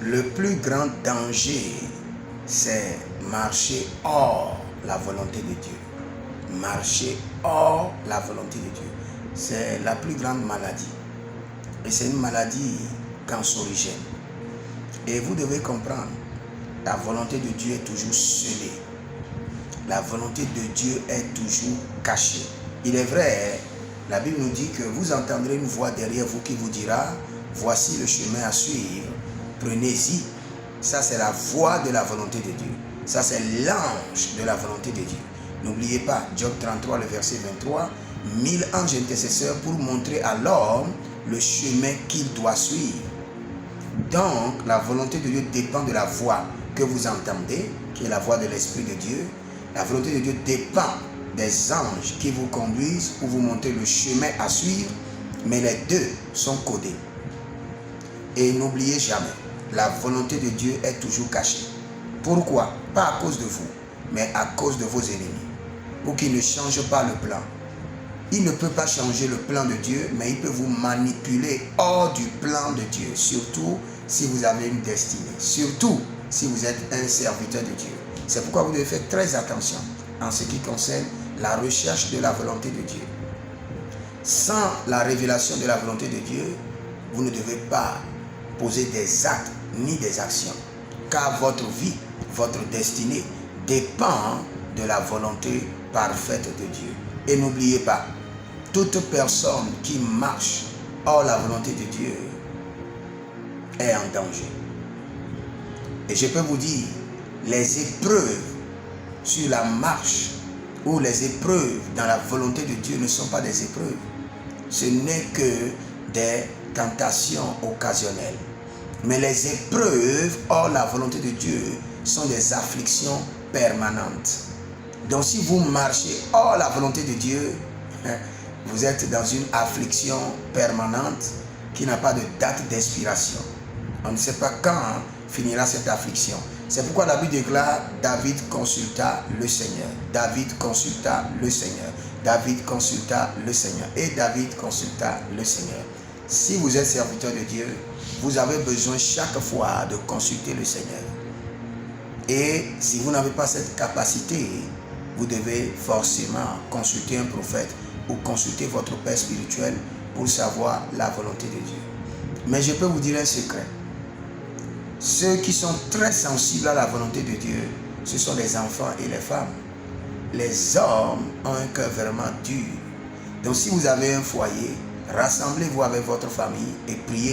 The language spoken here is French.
Le plus grand danger, c'est marcher hors la volonté de Dieu. Marcher hors la volonté de Dieu. C'est la plus grande maladie. Et c'est une maladie cancérigène. Et vous devez comprendre, la volonté de Dieu est toujours scellée. La volonté de Dieu est toujours cachée. Il est vrai, la Bible nous dit que vous entendrez une voix derrière vous qui vous dira, voici le chemin à suivre, prenez-y. Ça, c'est la voix de la volonté de Dieu. Ça, c'est l'ange de la volonté de Dieu. N'oubliez pas, Job 33, le verset 23, 1000 anges intercesseurs pour montrer à l'homme le chemin qu'il doit suivre. Donc, la volonté de Dieu dépend de la voix que vous entendez, qui est la voix de l'Esprit de Dieu. La volonté de Dieu dépend des anges qui vous conduisent pour vous montrer le chemin à suivre, mais les deux sont codés. Et n'oubliez jamais, la volonté de Dieu est toujours cachée. Pourquoi? Pas à cause de vous, mais à cause de vos ennemis. Pour qu'ils ne changent pas le plan. Il ne peut pas changer le plan de Dieu, mais il peut vous manipuler hors du plan de Dieu. Surtout si vous avez une destinée. Surtout si vous êtes un serviteur de Dieu. C'est pourquoi vous devez faire très attention en ce qui concerne la recherche de la volonté de Dieu. Sans la révélation de la volonté de Dieu, vous ne devez pas poser des actes ni des actions. Car votre vie, votre destinée dépend de la volonté parfaite de Dieu. Et n'oubliez pas, toute personne qui marche hors la volonté de Dieu est en danger. Et je peux vous dire, les épreuves sur la marche ou les épreuves dans la volonté de Dieu ne sont pas des épreuves. Ce n'est que des tentations occasionnelles. Mais les épreuves hors la volonté de Dieu sont des afflictions permanentes. Donc si vous marchez hors la volonté de Dieu, vous êtes dans une affliction permanente qui n'a pas de date d'expiration. On ne sait pas quand finira cette affliction. C'est pourquoi la Bible déclare, David consulta le Seigneur. David consulta le Seigneur. David consulta le Seigneur. Et David consulta le Seigneur. Si vous êtes serviteur de Dieu, vous avez besoin chaque fois de consulter le Seigneur. Et si vous n'avez pas cette capacité, vous devez forcément consulter un prophète ou consulter votre père spirituel pour savoir la volonté de Dieu. Mais je peux vous dire un secret. Ceux qui sont très sensibles à la volonté de Dieu, ce sont les enfants et les femmes. Les hommes ont un cœur vraiment dur. Donc si vous avez un foyer, rassemblez-vous avec votre famille et priez.